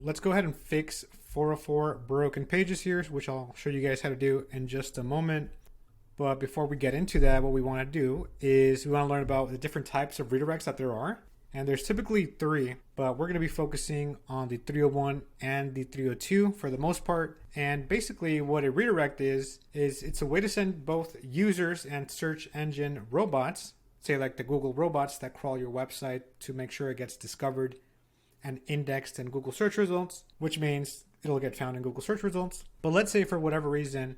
Let's go ahead and fix 404 broken pages here, which I'll show you guys how to do in just a moment. But before we get into that, what we want to do is we want to learn about the different types of redirects that there are. And there's typically 3, but we're going to be focusing on the 301 and the 302 for the most part. And basically what a redirect is it's a way to send both users and search engine robots, say like the Google robots that crawl your website to make sure it gets discovered and indexed in Google search results, which means it'll get found in Google search results. But let's say for whatever reason,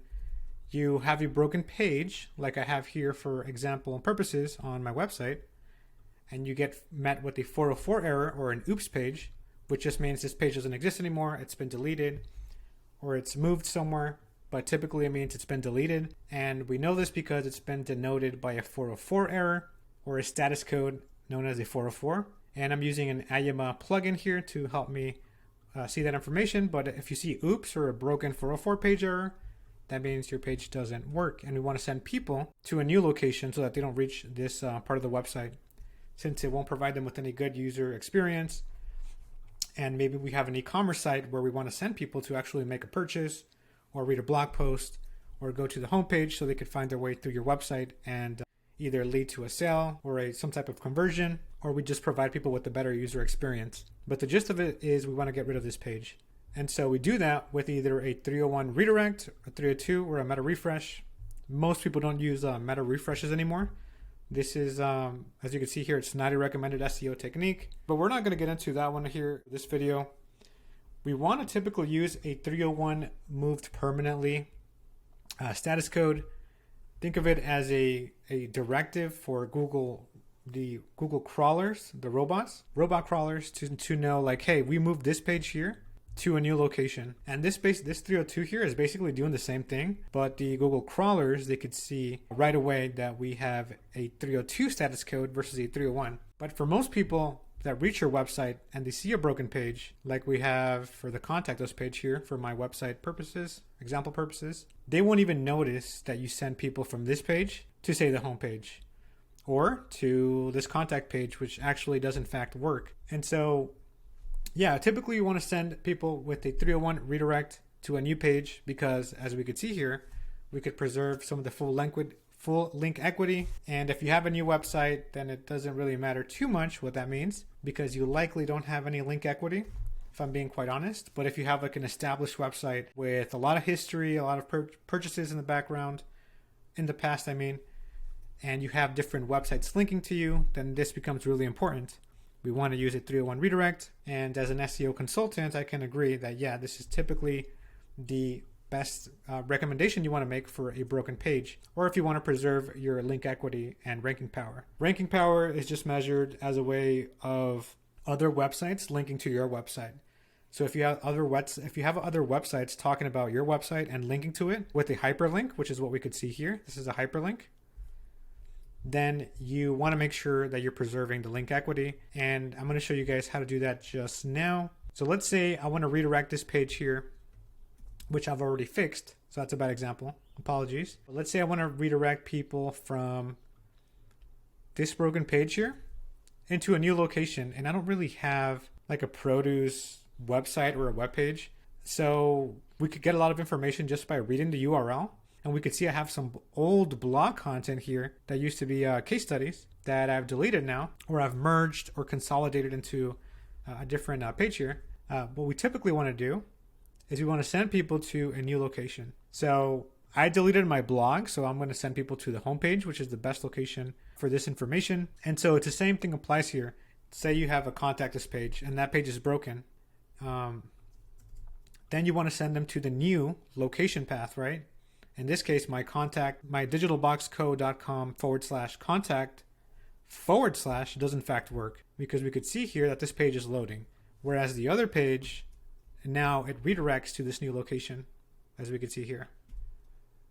you have a broken page, like I have here for example and purposes on my website, and you get met with a 404 error or an oops page, which just means this page doesn't exist anymore, it's been deleted, or it's moved somewhere, but typically it means it's been deleted. And we know this because it's been denoted by a 404 error or a status code known as a 404. And I'm using an Ayama plugin here to help me see that information. But if you see oops or a broken 404 page error, that means your page doesn't work. And we want to send people to a new location so that they don't reach this part of the website, since it won't provide them with any good user experience. And maybe we have an e-commerce site where we want to send people to actually make a purchase or read a blog post or go to the homepage so they could find their way through your website and either lead to a sale or some type of conversion, or we just provide people with a better user experience. But the gist of it is we want to get rid of this page. And so we do that with either a 301 redirect, a 302, or a meta refresh. Most people don't use meta refreshes anymore. This is, as you can see here, it's not a recommended SEO technique, but we're not going to get into that one here in this video. We want to typically use a 301 moved permanently status code. Think of it as a directive for Google, the Google crawlers, the robot crawlers to know like, hey, we moved this page here to a new location. And this 302 here is basically doing the same thing, but the Google crawlers, they could see right away that we have a 302 status code versus a 301. But for most people that reach your website and they see a broken page, like we have for the contact us page here for my website purposes, example purposes, they won't even notice that you send people from this page to say the home page or to this contact page, which actually does in fact work. And so yeah, typically you want to send people with a 301 redirect to a new page because, as we could see here, we could preserve some of the full link equity. And if you have a new website, then it doesn't really matter too much what that means because you likely don't have any link equity, if I'm being quite honest. But if you have like an established website with a lot of history, a lot of purchases in the background, in the past, and you have different websites linking to you, then this becomes really important. We want to use a 301 redirect. And as an SEO consultant, I can agree that, yeah, this is typically the best recommendation you want to make for a broken page, or if you want to preserve your link equity and ranking power. Ranking power is just measured as a way of other websites linking to your website. So if you have other websites talking about your website and linking to it with a hyperlink, which is what we could see here, this is a hyperlink, then you want to make sure that you're preserving the link equity. And I'm going to show you guys how to do that just now. So let's say I want to redirect this page here, which I've already fixed. So that's a bad example. Apologies. But let's say I want to redirect people from this broken page here into a new location. And I don't really have like a produce website or a web page. So we could get a lot of information just by reading the URL. And we could see I have some old blog content here that used to be case studies that I've deleted now, or I've merged or consolidated into a different page here. What we typically want to do is we want to send people to a new location. So I deleted my blog, so I'm going to send people to the homepage, which is the best location for this information. And so it's the same thing applies here. Say you have a contact us page and that page is broken. Then you want to send them to the new location path, right? In this case, my digitalboxco.com/contact/ does in fact work, because we could see here that this page is loading. Whereas the other page, now it redirects to this new location, as we can see here.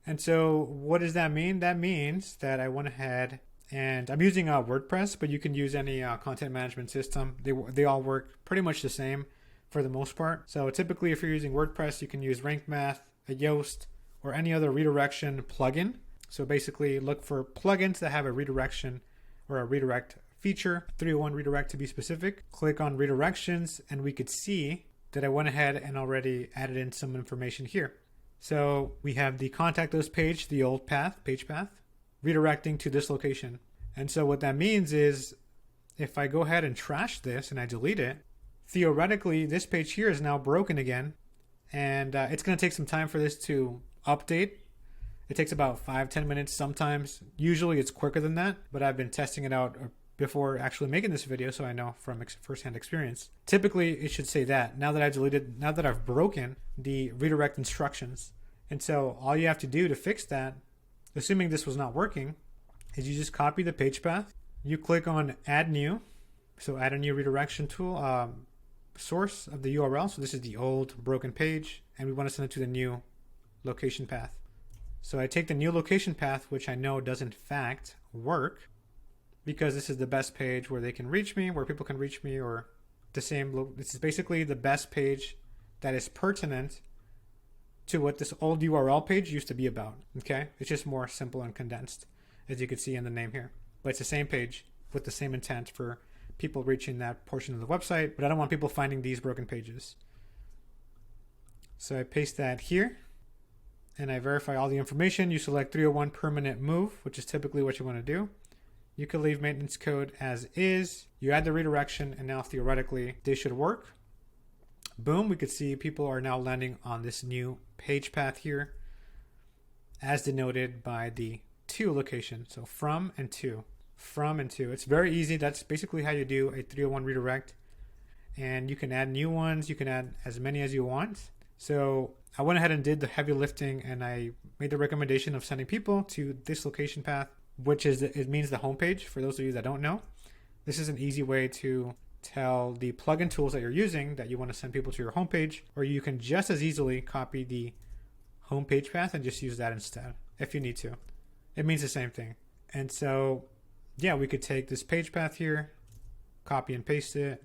And so what does that mean? That means that I went ahead and I'm using WordPress, but you can use any content management system. They all work pretty much the same for the most part. So typically if you're using WordPress, you can use Rank Math, a Yoast, or any other redirection plugin. So basically look for plugins that have a redirection or a redirect feature, 301 redirect to be specific. Click on redirections and we could see that I went ahead and already added in some information here. So we have the contact us page, the old path, page path, redirecting to this location. And so what that means is if I go ahead and trash this and I delete it, theoretically this page here is now broken again. And it's going to take some time for this to update. It takes about 5-10 minutes sometimes. Usually it's quicker than that, but I've been testing it out before actually making this video, so I know from firsthand experience. Typically it should say that now that I've broken the redirect instructions. And so all you have to do to fix that, assuming this was not working, is you just copy the page path. You click on add new. So add a new redirection tool, source of the URL. So this is the old broken page, and we want to send it to the new location path. So I take the new location path, which I know does in fact work, because this is the best page where they can reach me, where people can reach me, or this is basically the best page that is pertinent to what this old URL page used to be about. Okay, it's just more simple and condensed, as you can see in the name here. But it's the same page with the same intent for people reaching that portion of the website, but I don't want people finding these broken pages. So I paste that here, and I verify all the information. You select 301 permanent move, which is typically what you want to do. You can leave maintenance code as is. You add the redirection, and now theoretically this should work. Boom, we could see people are now landing on this new page path here, as denoted by the to location. So from and to. It's very easy. That's basically how you do a 301 redirect. And you can add new ones. You can add as many as you want. So I went ahead and did the heavy lifting, and I made the recommendation of sending people to this location path, which is, it means the homepage. For those of you that don't know, this is an easy way to tell the plugin tools that you're using that you want to send people to your homepage, or you can just as easily copy the homepage path and just use that instead if you need to. It means the same thing. And so, yeah, we could take this page path here, copy and paste it,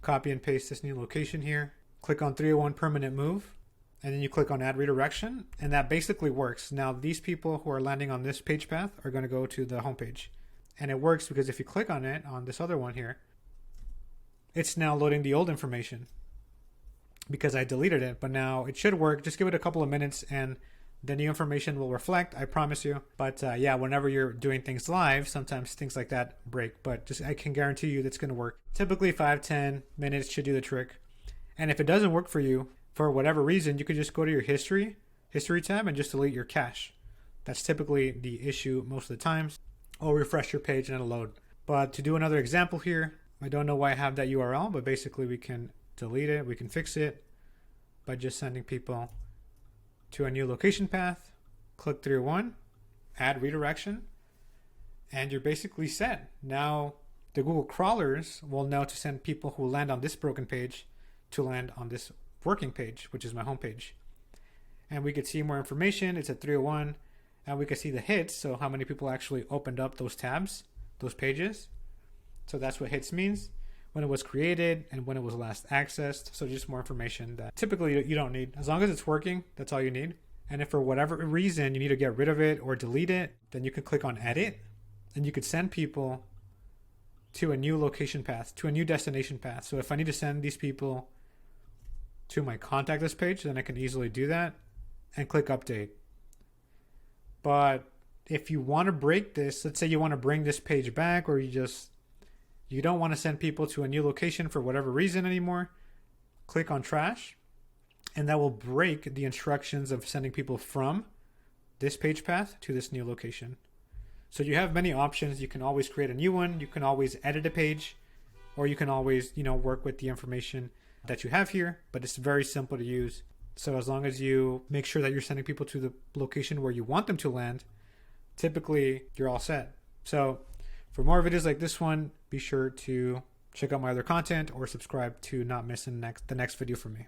copy and paste this new location here, click on 301 permanent move, and then you click on add redirection, and that basically works. Now these people who are landing on this page path are going to go to the homepage. And it works because if you click on it, on this other one here, it's now loading the old information because I deleted it, but now it should work. Just give it a couple of minutes and the new information will reflect, I promise you. But yeah, whenever you're doing things live, sometimes things like that break, but just I can guarantee you that's going to work. Typically 5-10 minutes should do the trick. And if it doesn't work for you, for whatever reason, you could just go to your history tab and just delete your cache. That's typically the issue most of the times. Or refresh your page and it'll load. But to do another example here, I don't know why I have that URL, but basically we can delete it, we can fix it by just sending people to a new location path, click 301, add redirection, and you're basically set. Now the Google crawlers will know to send people who land on this broken page to land on this working page, which is my homepage. And we could see more information. It's at 301, and we could see the hits, so how many people actually opened up those tabs, those pages. So that's what hits means, when it was created and when it was last accessed. So just more information that typically you don't need. As long as it's working, that's all you need. And if for whatever reason you need to get rid of it or delete it, then you can click on edit, and you could send people to a new location path, to a new destination path. So if I need to send these people to my contact us page, then I can easily do that and click update. But if you want to break this, let's say you want to bring this page back, or you don't want to send people to a new location for whatever reason anymore, click on trash, and that will break the instructions of sending people from this page path to this new location. So you have many options. You can always create a new one. You can always edit a page, or you can always, work with the information that you have here, but it's very simple to use. So as long as you make sure that you're sending people to the location where you want them to land, typically you're all set. So for more videos like this one, be sure to check out my other content or subscribe to not miss the next video from me.